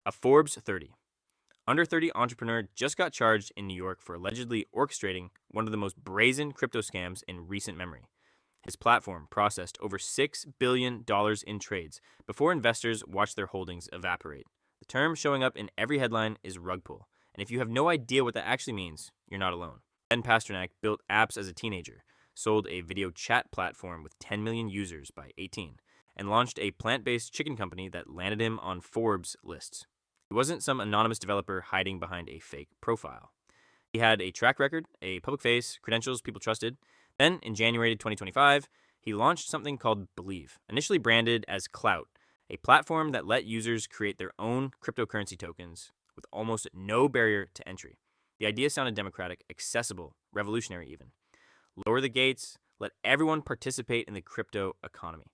A Forbes 30. Under 30 entrepreneur just got charged in New York for allegedly orchestrating one of the most brazen crypto scams in recent memory. His platform processed over $6 billion in trades before investors watched their holdings evaporate. The term showing up in every headline is Rugpull, and if you have no idea what that actually means, you're not alone. Ben Pasternak built apps as a teenager, sold a video chat platform with 10 million users by 18, and launched a plant-based chicken company that landed him on Forbes lists. He wasn't some anonymous developer hiding behind a fake profile. He had a track record, a public face, credentials people trusted. Then, in January 2025, he launched something called Believe, initially branded as Clout, a platform that let users create their own cryptocurrency tokens with almost no barrier to entry. The idea sounded democratic, accessible, revolutionary even. Lower the gates, let everyone participate in the crypto economy.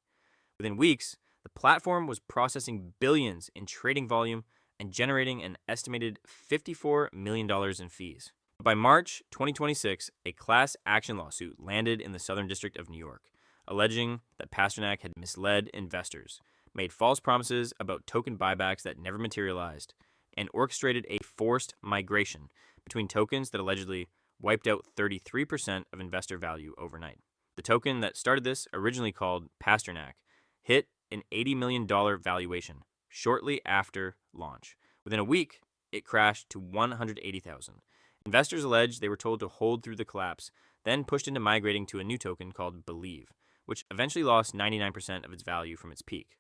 Within weeks, the platform was processing billions in trading volume and generating an estimated $54 million in fees. By March 2026, a class action lawsuit landed in the Southern District of New York, alleging that Pasternak had misled investors, made false promises about token buybacks that never materialized, and orchestrated a forced migration between tokens that allegedly wiped out 33% of investor value overnight. The token that started this, originally called Pasternak, hit an $80 million valuation shortly after launch. Within a week, it crashed to $180,000. Investors alleged they were told to hold through the collapse, then pushed into migrating to a new token called Believe, which eventually lost 99% of its value from its peak.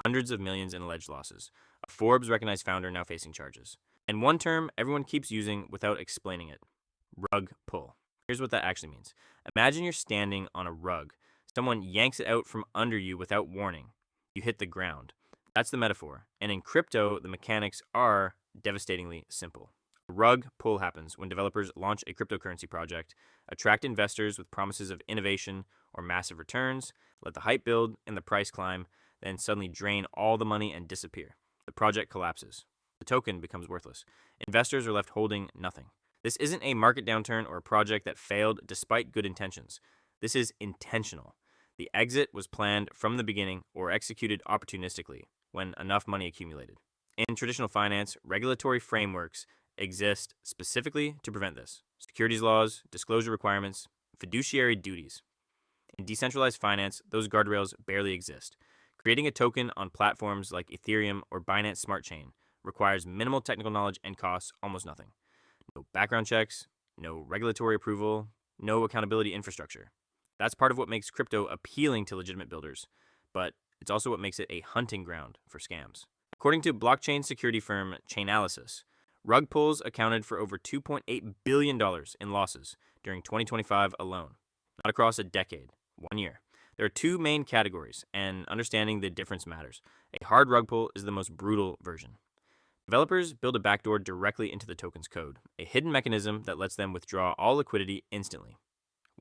Hundreds of millions in alleged losses. A Forbes recognized founder now facing charges. And one term everyone keeps using without explaining it: rug pull. Here's what that actually means. Imagine you're standing on a rug. Someone yanks it out from under you without warning. You hit the ground. That's the metaphor. And in crypto, the mechanics are devastatingly simple. A rug pull happens when developers launch a cryptocurrency project, attract investors with promises of innovation or massive returns, let the hype build and the price climb, then suddenly drain all the money and disappear. The project collapses. The token becomes worthless. Investors are left holding nothing. This isn't a market downturn or a project that failed despite good intentions. This is intentional. The exit was planned from the beginning or executed opportunistically when enough money accumulated. In traditional finance, regulatory frameworks exist specifically to prevent this. Securities laws, disclosure requirements, fiduciary duties. In decentralized finance, those guardrails barely exist. Creating a token on platforms like Ethereum or Binance Smart Chain requires minimal technical knowledge and costs almost nothing. No background checks, no regulatory approval, no accountability infrastructure. That's part of what makes crypto appealing to legitimate builders, but it's also what makes it a hunting ground for scams. According to blockchain security firm Chainalysis, rug pulls accounted for over $2.8 billion in losses during 2025 alone, not across a decade, 1 year. There are two main categories, and understanding the difference matters. A hard rug pull is the most brutal version. Developers build a backdoor directly into the token's code, a hidden mechanism that lets them withdraw all liquidity instantly.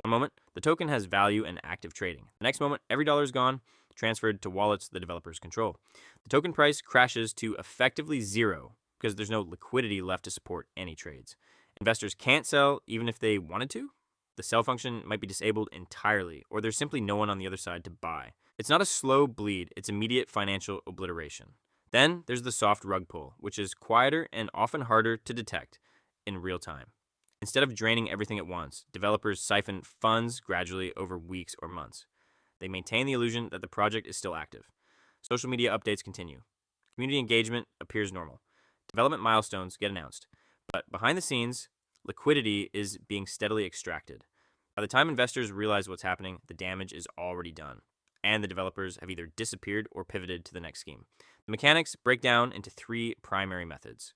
One moment, the token has value and active trading. The next moment, every dollar is gone, transferred to wallets the developers control. The token price crashes to effectively zero because there's no liquidity left to support any trades. Investors can't sell even if they wanted to. The sell function might be disabled entirely, or there's simply no one on the other side to buy. It's not a slow bleed, it's immediate financial obliteration. Then there's the soft rug pull, which is quieter and often harder to detect in real time. Instead of draining everything at once, developers siphon funds gradually over weeks or months. They maintain the illusion that the project is still active. Social media updates continue. Community engagement appears normal. Development milestones get announced. But behind the scenes, liquidity is being steadily extracted. By the time investors realize what's happening, the damage is already done, and the developers have either disappeared or pivoted to the next scheme. The mechanics break down into three primary methods.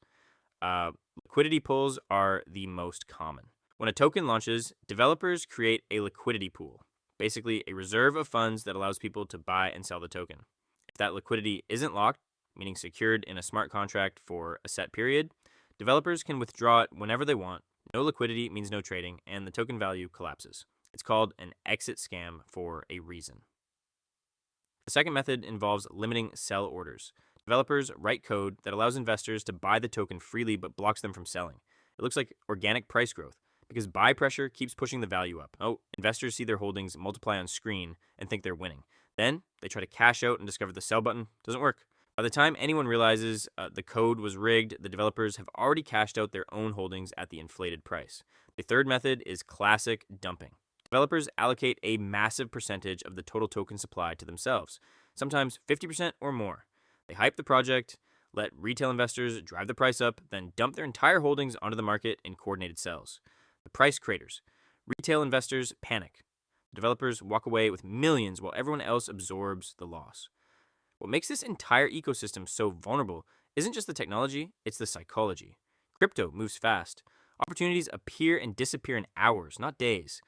Liquidity pools are the most common. When a token launches, developers create a liquidity pool, basically a reserve of funds that allows people to buy and sell the token. If that liquidity isn't locked, meaning secured in a smart contract for a set period, developers can withdraw it whenever they want. No liquidity means no trading, and the token value collapses. It's called an exit scam for a reason. The second method involves limiting sell orders. Developers write code that allows investors to buy the token freely but blocks them from selling. It looks like organic price growth because buy pressure keeps pushing the value up. Investors see their holdings multiply on screen and think they're winning. Then they try to cash out and discover the sell button doesn't work. By the time anyone realizes the code was rigged, the developers have already cashed out their own holdings at the inflated price. The third method is classic dumping. Developers allocate a massive percentage of the total token supply to themselves, sometimes 50% or more. They hype the project, let retail investors drive the price up, then dump their entire holdings onto the market in coordinated sells. The price craters. Retail investors panic. Developers walk away with millions while everyone else absorbs the loss. What makes this entire ecosystem so vulnerable isn't just the technology, it's the psychology. Crypto moves fast. Opportunities appear and disappear in hours, not days.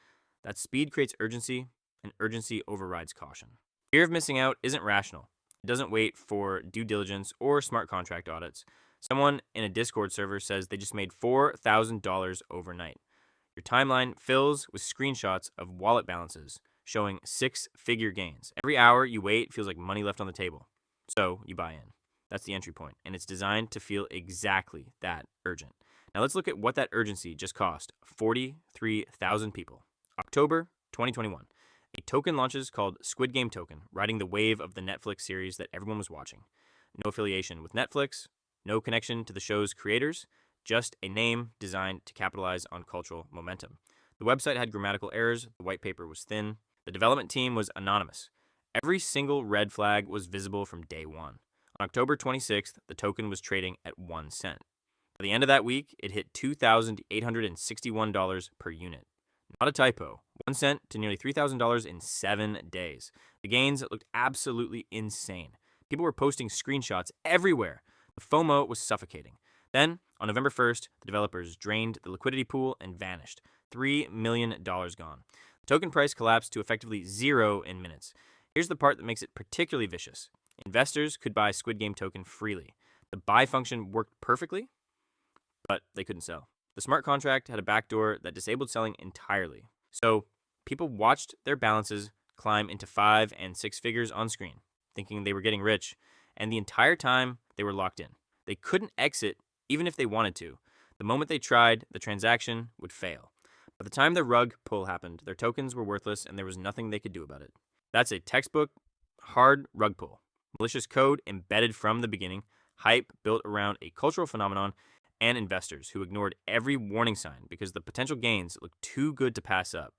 That speed creates urgency, and urgency overrides caution. Fear of missing out isn't rational. It doesn't wait for due diligence or smart contract audits. Someone in a Discord server says they just made $4,000 overnight. Your timeline fills with screenshots of wallet balances showing six-figure gains. Every hour you wait feels like money left on the table. So you buy in. That's the entry point, and it's designed to feel exactly that urgent. Now let's look at what that urgency just cost 43,000 people. October 2021. A token launches called Squid Game Token, riding the wave of the Netflix series that everyone was watching. No affiliation with Netflix, no connection to the show's creators, just a name designed to capitalize on cultural momentum. The website had grammatical errors, the white paper was thin, the development team was anonymous. Every single red flag was visible from day one. On October 26th, the token was trading at 1 cent. By the end of that week, it hit $2,861 per unit. Not a typo. 1 cent to nearly $3,000 in 7 days. The gains looked absolutely insane. People were posting screenshots everywhere. The FOMO was suffocating. Then, on November 1st, the developers drained the liquidity pool and vanished. $3 million gone. The token price collapsed to effectively zero in minutes. Here's the part that makes it particularly vicious. Investors could buy Squid Game Token freely. The buy function worked perfectly, but they couldn't sell. The smart contract had a backdoor that disabled selling entirely. So people watched their balances climb into 5 and 6 figures on screen, thinking they were getting rich, and the entire time they were locked in. They couldn't exit even if they wanted to. The moment they tried, the transaction would fail. By the time the rug pull happened, their tokens were worthless and there was nothing they could do about it. That's a textbook hard rug pull. Malicious code embedded from the beginning, hype built around a cultural phenomenon, and investors who ignored every warning sign because the potential gains looked too good to pass up.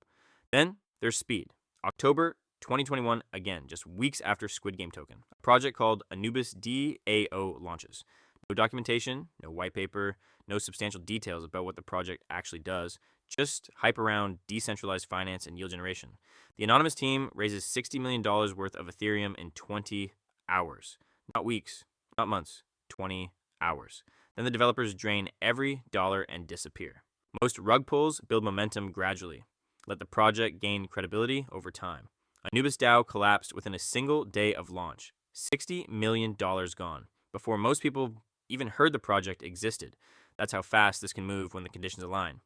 Then there's speed. October 2021, again, just weeks after Squid Game Token. A project called AnubisDAO launches. No documentation, no white paper, no substantial details about what the project actually does, just hype around decentralized finance and yield generation. The anonymous team raises $60 million worth of Ethereum in 20 hours. Not weeks, not months, 20 hours. Then the developers drain every dollar and disappear. Most rug pulls build momentum gradually. Let the project gain credibility over time. AnubisDAO collapsed within a single day of launch. $60 million gone, before most people even heard the project existed. That's how fast this can move when the conditions align.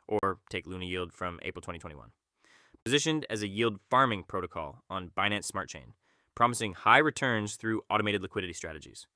Or take Luna Yield from April 2021. Positioned as a yield farming protocol on Binance Smart Chain, promising high returns through automated liquidity strategies.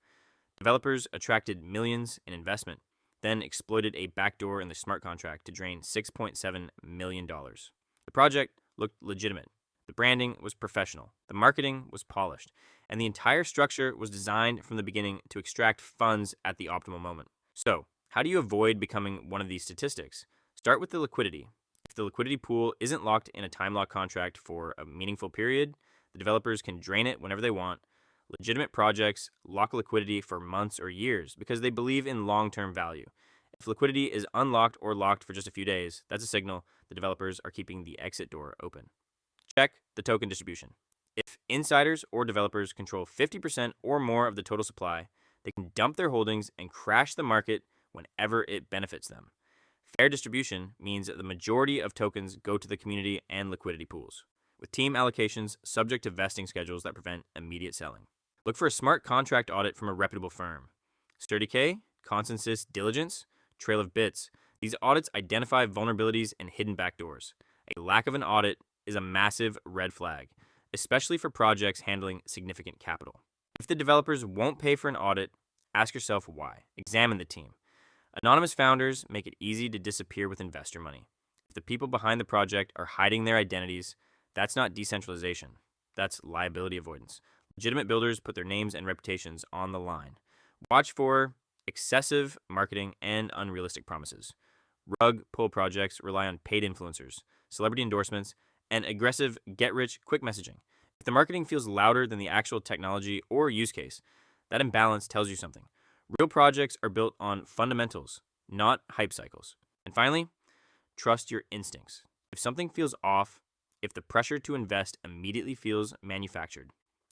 Developers attracted millions in investment, then exploited a backdoor in the smart contract to drain $6.7 million. The project looked legitimate. The branding was professional. The marketing was polished. And the entire structure was designed from the beginning to extract funds at the optimal moment. So, how do you avoid becoming one of these statistics? Start with the liquidity. If the liquidity pool isn't locked in a time lock contract for a meaningful period, the developers can drain it whenever they want. Legitimate projects lock liquidity for months or years because they believe in long-term value. If liquidity is unlocked or locked for just a few days, that's a signal the developers are keeping the exit door open. Check the token distribution. If insiders or developers control 50% or more of the total supply, they can dump their holdings and crash the market whenever it benefits them. Fair distribution means that the majority of tokens go to the community and liquidity pools, with team allocations subject to vesting schedules that prevent immediate selling. Look for a smart contract audit from a reputable firm. SturdyK, Consensus Diligence, Trail of Bits. These audits identify vulnerabilities and hidden backdoors. A lack of an audit is a massive red flag, especially for projects handling significant capital. If the developers won't pay for an audit, ask yourself why. Examine the team. Anonymous founders make it easy to disappear with investor money. If the people behind the project are hiding their identities, that's not decentralization. That's liability avoidance. Legitimate builders put their names and reputations on the line. Watch for excessive marketing and unrealistic promises. Rug pull projects rely on paid influencers, celebrity endorsements, and aggressive get-rich-quick messaging. If the marketing feels louder than the actual technology or use case, that imbalance tells you something. Real projects are built on fundamentals, not hype cycles. And finally, trust your instincts. If something feels off, if the pressure to invest immediately feels manufactured,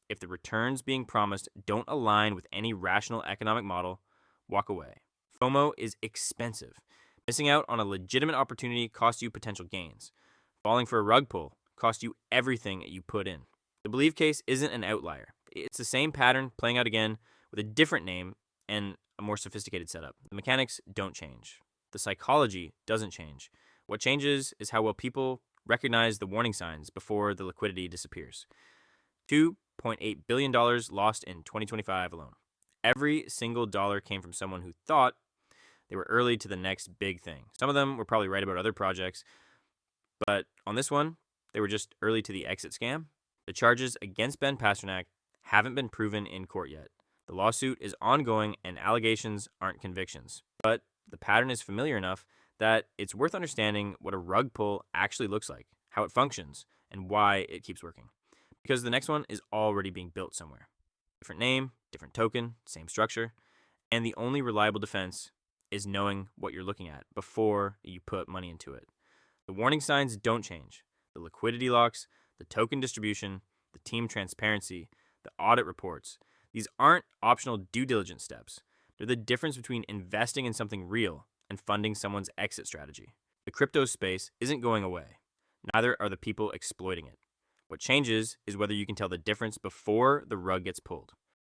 if the returns being promised don't align with any rational economic model, walk away. FOMO is expensive. Missing out on a legitimate opportunity costs you potential gains. Falling for a rug pull costs you everything you put in. The believe case isn't an outlier. It's the same pattern playing out again with a different name and a more sophisticated setup. The mechanics don't change. The psychology doesn't change. What changes is how well people recognize the warning signs before the liquidity disappears. $2.8 billion lost in 2025 alone. Every single dollar came from someone who thought they were early to the next big thing. Some of them were probably right about other projects, but on this one, they were just early to the exit scam. The charges against Ben Pasternak haven't been proven in court yet. The lawsuit is ongoing and allegations aren't convictions. But the pattern is familiar enough that it's worth understanding what a rug pull actually looks like, how it functions, and why it keeps working. Because the next one is already being built somewhere. Different name, different token, same structure, and the only reliable defense is knowing what you're looking at before you put money into it. The warning signs don't change. The liquidity locks, the token distribution, the team transparency, the audit reports. These aren't optional due diligence steps. They're the difference between investing in something real and funding someone's exit strategy. The crypto space isn't going away. Neither are the people exploiting it. What changes is whether you can tell the difference before the rug gets pulled.